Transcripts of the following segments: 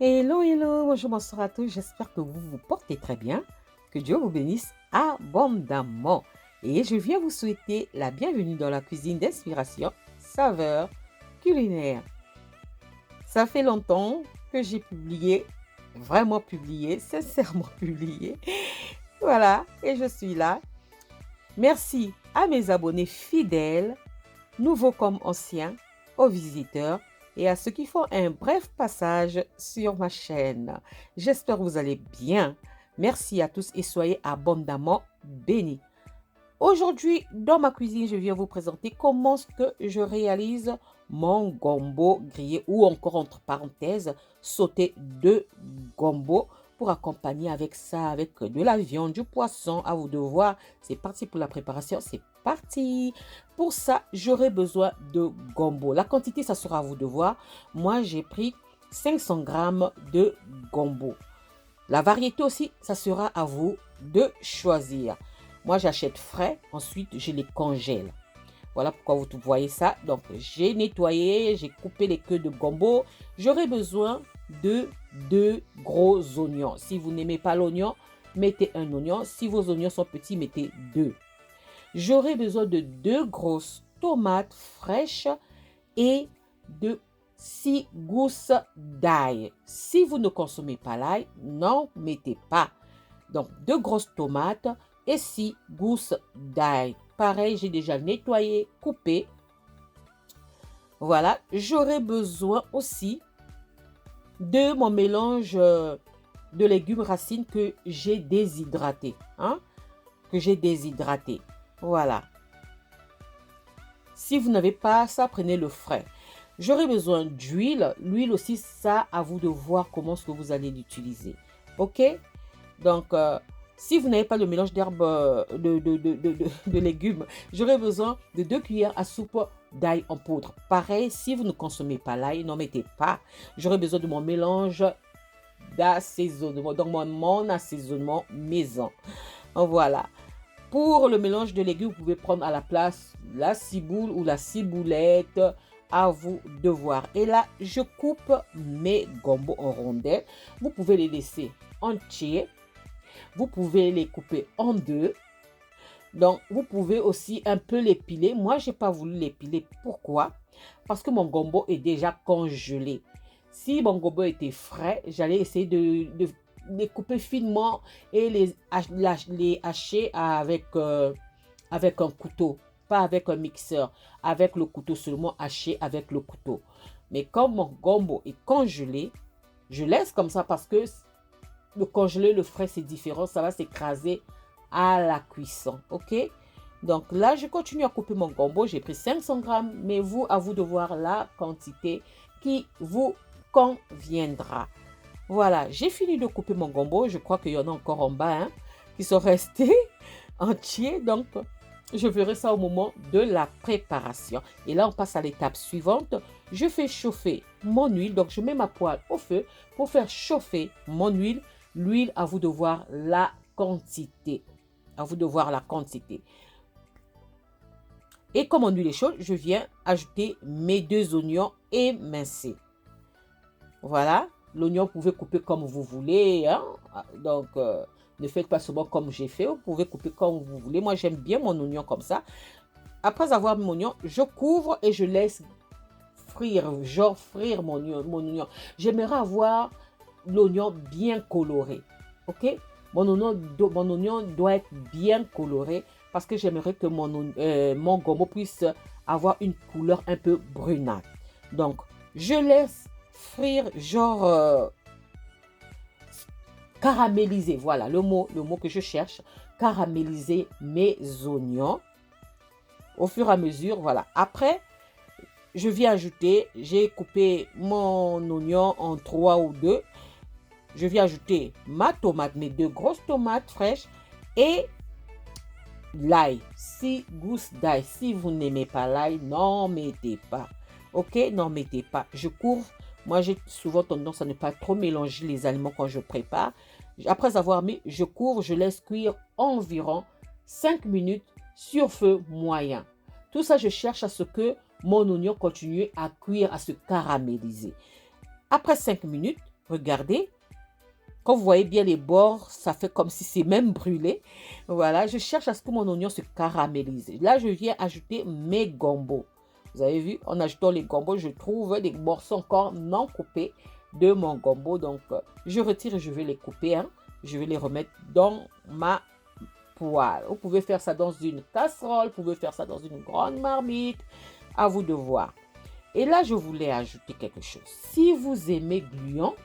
Hello, hello, bonjour, bonsoir à tous. J'espère que vous vous portez très bien. Que Dieu vous bénisse abondamment. Et je viens vous souhaiter la bienvenue dans la cuisine d'inspiration, saveur culinaire. Ça fait longtemps que j'ai publié, vraiment publié, sincèrement publié. Voilà, et je suis là. Merci à mes abonnés fidèles, nouveaux comme anciens, aux visiteurs et à ceux qui font un bref passage sur ma chaîne. J'espère que vous allez bien. Merci à tous et soyez abondamment bénis. Aujourd'hui, dans ma cuisine, je viens vous présenter comment est-ce que je réalise mon gombo grillé ou encore entre parenthèses sauté de gombo pour accompagner avec ça, avec de la viande, du poisson. À vous de voir. C'est parti pour la préparation. C'est parti. Pour ça, j'aurai besoin de gombo. La quantité, ça sera à vous de voir. Moi, j'ai pris 500 grammes de gombo. La variété aussi, ça sera à vous de choisir. Moi, j'achète frais, ensuite je les congèle. Voilà pourquoi vous voyez ça. Donc, j'ai nettoyé, j'ai coupé les queues de gombo. J'aurai besoin de 2 gros oignons. Si vous n'aimez pas l'oignon, mettez un oignon. Si vos oignons sont petits, mettez 2. J'aurai besoin de 2 grosses tomates fraîches et de 6 gousses d'ail. Si vous ne consommez pas l'ail, n'en mettez pas. Donc, 2 grosses tomates et 6 gousses d'ail. Pareil, j'ai déjà nettoyé, coupé. Voilà, j'aurai besoin aussi de mon mélange de légumes racines que j'ai déshydraté. Voilà. Si vous n'avez pas ça, prenez le frais. J'aurai besoin d'huile. L'huile aussi, ça, à vous de voir comment est-ce que vous allez l'utiliser. OK? Donc, si vous n'avez pas le mélange d'herbes, de légumes, j'aurai besoin de 2 cuillères à soupe d'ail en poudre. Pareil, si vous ne consommez pas l'ail, n'en mettez pas. J'aurai besoin de mon mélange d'assaisonnement, donc mon assaisonnement maison. Voilà. Pour le mélange de légumes, vous pouvez prendre à la place la ciboule ou la ciboulette. À vous de voir. Et là, je coupe mes gombos en rondelles. Vous pouvez les laisser entiers. Vous pouvez les couper en 2. Donc, vous pouvez aussi un peu les piler. Moi, je n'ai pas voulu les piler. Pourquoi? Parce que mon gombo est déjà congelé. Si mon gombo était frais, j'allais essayer de les couper finement et les hacher avec un couteau, pas avec un mixeur, avec le couteau seulement haché avec le couteau. Mais comme mon gombo est congelé, je laisse comme ça parce que le congelé, le frais, c'est différent. Ça va s'écraser à la cuisson. OK? Donc là, je continue à couper mon gombo. J'ai pris 500 grammes. Mais vous, à vous de voir la quantité qui vous conviendra. Voilà, j'ai fini de couper mon gombo. Je crois qu'il y en a encore en bas qui sont restés entiers. Donc, je ferai ça au moment de la préparation. Et là, on passe à l'étape suivante. Je fais chauffer mon huile. Donc, je mets ma poêle au feu pour faire chauffer mon huile. L'huile, à vous de voir la quantité. À vous de voir la quantité. Et comme mon huile est chaude, je viens ajouter mes 2 oignons émincés. Voilà. L'oignon, vous pouvez couper comme vous voulez. Donc, ne faites pas seulement comme j'ai fait. Vous pouvez couper comme vous voulez. Moi, j'aime bien mon oignon comme ça. Après avoir mis mon oignon, je couvre et je laisse frire, genre frire mon oignon. J'aimerais avoir l'oignon bien coloré. OK? Mon oignon doit être bien coloré parce que j'aimerais que mon gombo puisse avoir une couleur un peu brunâtre. Donc, je laisse frire, genre caraméliser. Voilà le mot que je cherche. Caraméliser mes oignons. Au fur et à mesure, voilà. Après, je viens ajouter, j'ai coupé mon oignon en 3 ou 2. Je viens ajouter ma tomate, mes 2 grosses tomates fraîches et l'ail. 6 gousses d'ail. Si vous n'aimez pas l'ail, n'en mettez pas. OK? N'en mettez pas. Je couvre. Moi, j'ai souvent tendance à ne pas trop mélanger les aliments quand je prépare. Après avoir mis, je couvre, je laisse cuire environ 5 minutes sur feu moyen. Tout ça, je cherche à ce que mon oignon continue à cuire, à se caraméliser. Après 5 minutes, Regardez. Quand vous voyez bien les bords, ça fait comme si c'est même brûlé. Voilà, je cherche à ce que mon oignon se caramélise. Là, je viens ajouter mes gambos. Vous avez vu, en ajoutant les gambos, je trouve des morceaux encore non coupés de mon gombo. Donc, je retire et je vais les couper. Hein. Je vais les remettre dans ma poêle. Vous pouvez faire ça dans une casserole, vous pouvez faire ça dans une grande marmite. À vous de voir. Et là, je voulais ajouter quelque chose. Si vous aimez gluant,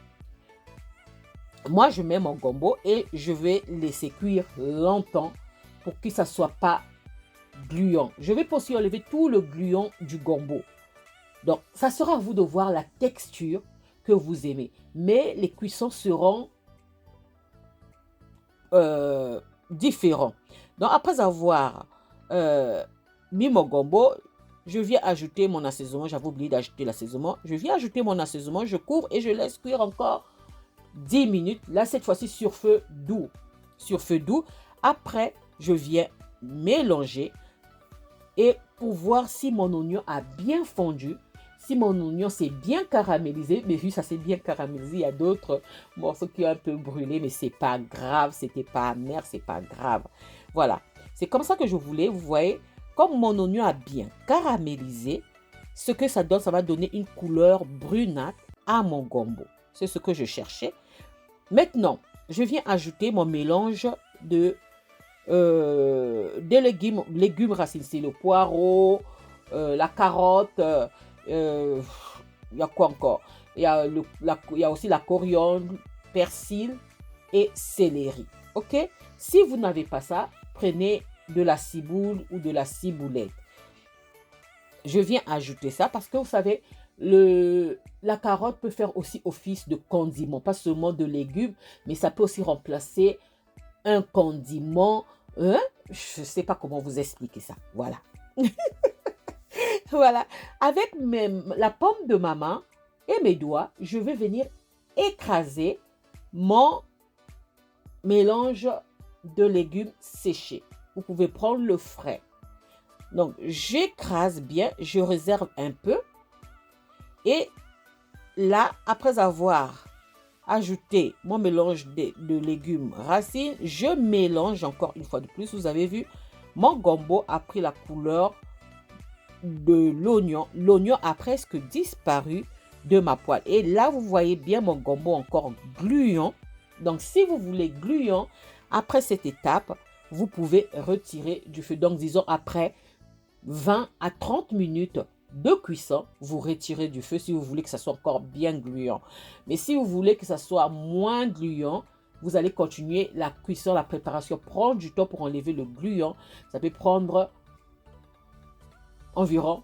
moi, je mets mon gombo et je vais laisser cuire longtemps pour que ça ne soit pas gluant. Je vais aussi enlever tout le gluant du gombo. Donc, ça sera à vous de voir la texture que vous aimez. Mais les cuissons seront différents. Donc, après avoir mis mon gombo, je viens ajouter mon assaisonnement. J'avais oublié d'ajouter l'assaisonnement. Je viens ajouter mon assaisonnement. Je couvre et je laisse cuire encore 10 minutes. Là, cette fois-ci, sur feu doux. Sur feu doux. Après, je viens mélanger. Et pour voir si mon oignon a bien fondu, si mon oignon s'est bien caramélisé, mais vu ça s'est bien caramélisé, il y a d'autres morceaux qui ont un peu brûlé, mais c'est pas grave, c'était pas amer, c'est pas grave. Voilà, c'est comme ça que je voulais, vous voyez, comme mon oignon a bien caramélisé, ce que ça donne, ça va donner une couleur brunâtre à mon gombo. C'est ce que je cherchais. Maintenant, je viens ajouter mon mélange des légumes racines. C'est le poireau, la carotte, il y a quoi encore? Il y a aussi la coriandre, persil et céleri. Ok? Si vous n'avez pas ça, prenez de la ciboule ou de la ciboulette. Je viens ajouter ça parce que vous savez, la carotte peut faire aussi office de condiment, pas seulement de légumes, mais ça peut aussi remplacer un condiment. Hein? Je ne sais pas comment vous expliquer ça. Voilà. Voilà. Avec la paume de ma main et mes doigts, je vais venir écraser mon mélange de légumes séchés. Vous pouvez prendre le frais. Donc, j'écrase bien, je réserve un peu. Et là, après avoir ajouté mon mélange de légumes racines, je mélange encore une fois de plus. Vous avez vu, mon gombo a pris la couleur de l'oignon. L'oignon a presque disparu de ma poêle. Et là, vous voyez bien mon gombo encore gluant. Donc, si vous voulez gluant, après cette étape, vous pouvez retirer du feu. Donc, disons après 20 à 30 minutes de cuisson, vous retirez du feu si vous voulez que ça soit encore bien gluant. Mais si vous voulez que ça soit moins gluant, vous allez continuer la cuisson, la préparation. Prendre du temps pour enlever le gluant. Ça peut prendre environ,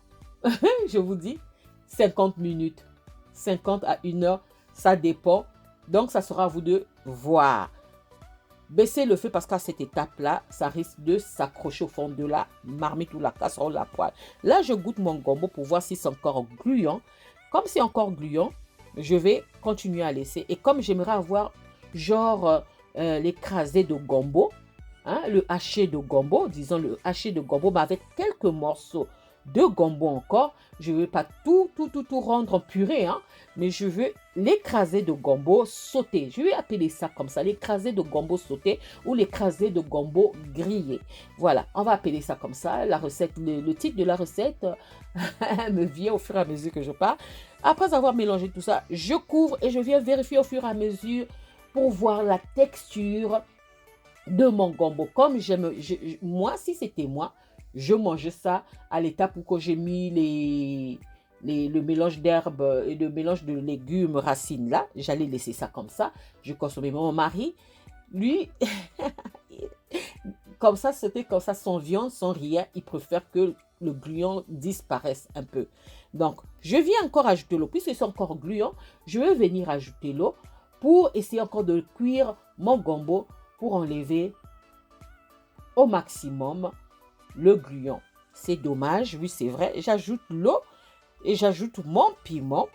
je vous dis, 50 minutes. 50 à 1 heure, ça dépend. Donc, ça sera à vous de voir. Baissez le feu parce qu'à cette étape-là, ça risque de s'accrocher au fond de la marmite ou la casserole, la poêle. Là, je goûte mon gombo pour voir si c'est encore gluant. Comme c'est encore gluant, je vais continuer à laisser. Et comme j'aimerais avoir genre l'écrasé de gombo, hein, le haché de gombo, disons le haché de gombo, mais avec quelques morceaux de gombo encore. Je ne veux pas tout rendre en purée, hein, mais je veux l'écrasé de gombo sauté. Je vais appeler ça comme ça, l'écrasé de gombo sauté ou l'écrasé de gombo grillé. Voilà, on va appeler ça comme ça. La recette, le titre de la recette me vient au fur et à mesure que je parle. Après avoir mélangé tout ça, je couvre et je viens vérifier au fur et à mesure pour voir la texture de mon gombo. Comme moi, si c'était moi, je mangeais ça à l'étape où j'ai mis le mélange d'herbes et le mélange de légumes racines là. J'allais laisser ça comme ça. Je consommais. Mon mari, lui, comme ça, c'était comme ça, sans viande, sans rien. Il préfère que le gluant disparaisse un peu. Donc, je viens encore ajouter l'eau. Puisque c'est encore gluant, je vais venir ajouter l'eau pour essayer encore de cuire mon gombo pour enlever au maximum le gluant. C'est dommage, oui c'est vrai. J'ajoute l'eau et j'ajoute mon piment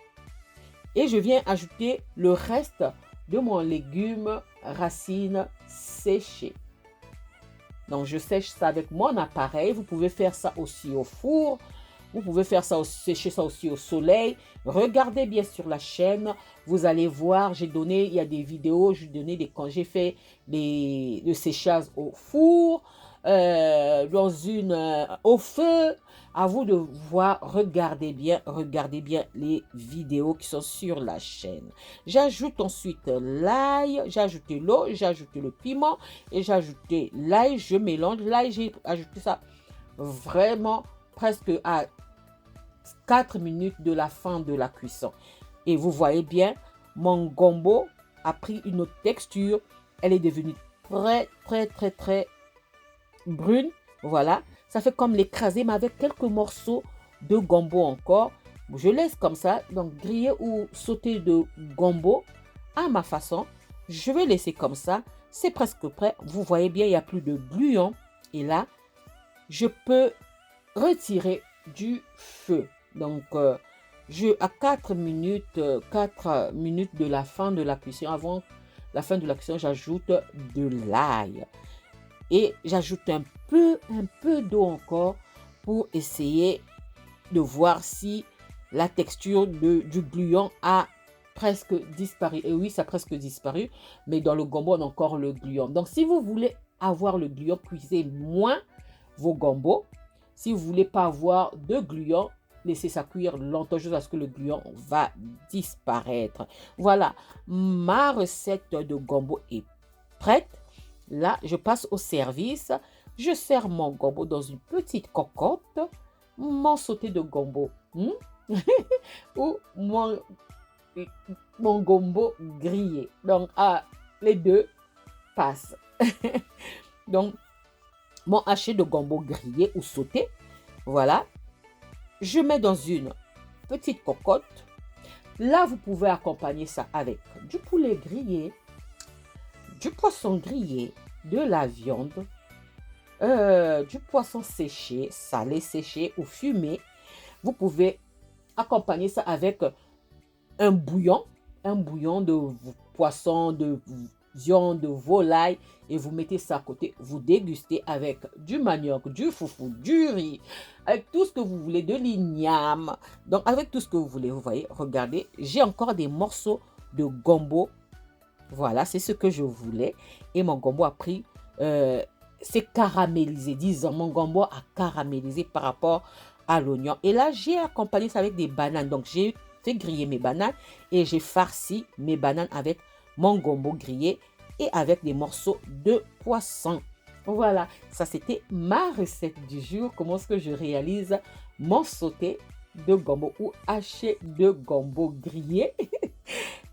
et je viens ajouter le reste de mon légume racine séché. Donc je sèche ça avec mon appareil. Vous pouvez faire ça aussi au four. Vous pouvez faire ça, sécher ça aussi au soleil. Regardez bien sur la chaîne. Vous allez voir, il y a des vidéos, quand j'ai fait le séchage au four, au feu. À vous de voir, regardez bien les vidéos qui sont sur la chaîne. J'ajoute ensuite l'ail, j'ai ajouté l'eau, j'ai ajouté le piment et j'ai ajouté l'ail. Je mélange l'ail, j'ai ajouté ça vraiment presque à 4 minutes de la fin de la cuisson. Et vous voyez bien, mon gombo a pris une autre texture. Elle est devenue très brune. Voilà, ça fait comme l'écraser, mais avec quelques morceaux de gombo encore. Je laisse comme ça, donc griller ou sauter de gombo à ma façon. Je vais laisser comme ça. C'est presque prêt. Vous voyez bien, il n'y a plus de gluant. Et là, je peux retirer du feu. Donc, à 4 minutes de la fin de la cuisson, avant la fin de la cuisson, j'ajoute de l'ail. Et j'ajoute un peu d'eau encore pour essayer de voir si la texture du gluant a presque disparu. Et oui, ça a presque disparu, mais dans le gombo, on a encore le gluant. Donc, si vous voulez avoir le gluant, cuisez moins vos gombos. Si vous ne voulez pas avoir de gluant, laissez ça cuire longtemps jusqu'à ce que le gluant va disparaître. Voilà, ma recette de gombo est prête. Là, je passe au service. Je sers mon gombo dans une petite cocotte, mon sauté de gombo ou mon gombo grillé. Donc, les deux passent. Donc, mon haché de gombo grillé ou sauté, voilà. Je mets dans une petite cocotte. Là, vous pouvez accompagner ça avec du poulet grillé, du poisson grillé, de la viande, du poisson séché, salé, séché ou fumé. Vous pouvez accompagner ça avec un bouillon de poisson, de viande, de volaille, et vous mettez ça à côté. Vous dégustez avec du manioc, du foufou, du riz, avec tout ce que vous voulez, de l'igname. Donc, avec tout ce que vous voulez, vous voyez, regardez, j'ai encore des morceaux de gombo. Voilà, c'est ce que je voulais. Et mon gombo a pris, c'est caramélisé. Disons, mon gombo a caramélisé par rapport à l'oignon. Et là, j'ai accompagné ça avec des bananes. Donc, j'ai fait griller mes bananes et j'ai farci mes bananes avec mon gombo grillé et avec des morceaux de poisson. Voilà, ça c'était ma recette du jour. Comment est-ce que je réalise mon sauté de gombo ou haché de gombo grillé.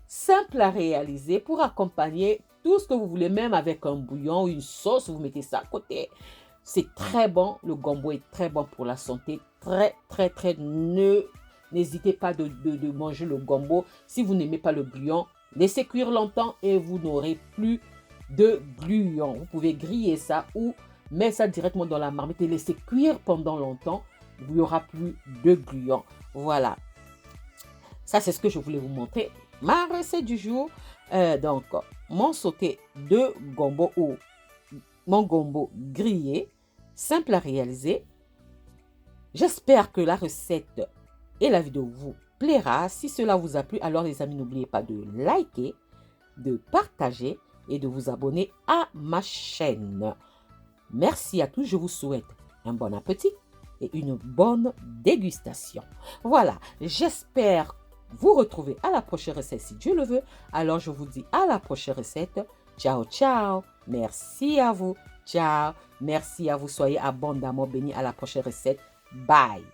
Simple à réaliser pour accompagner tout ce que vous voulez, même avec un bouillon ou une sauce, vous mettez ça à côté. C'est très bon, le gombo est très bon pour la santé, très. N'hésitez pas de manger le gombo. Si vous n'aimez pas le gluant, laissez cuire longtemps et vous n'aurez plus de gluant. Vous pouvez griller ça ou mettre ça directement dans la marmite et laisser cuire pendant longtemps. Il n'y aura plus de gluant. Voilà. Ça, c'est ce que je voulais vous montrer. Ma recette du jour. Donc, mon sauté de gombo ou mon gombo grillé. Simple à réaliser. J'espère que la recette et la vidéo vous plaira. Si cela vous a plu, alors les amis, n'oubliez pas de liker, de partager et de vous abonner à ma chaîne. Merci à tous. Je vous souhaite un bon appétit et une bonne dégustation. Voilà, j'espère vous retrouver à la prochaine recette si Dieu le veut. Alors, je vous dis à la prochaine recette. Ciao, ciao. Merci à vous. Ciao. Merci à vous. Soyez abondamment bénis. À la prochaine recette. Bye.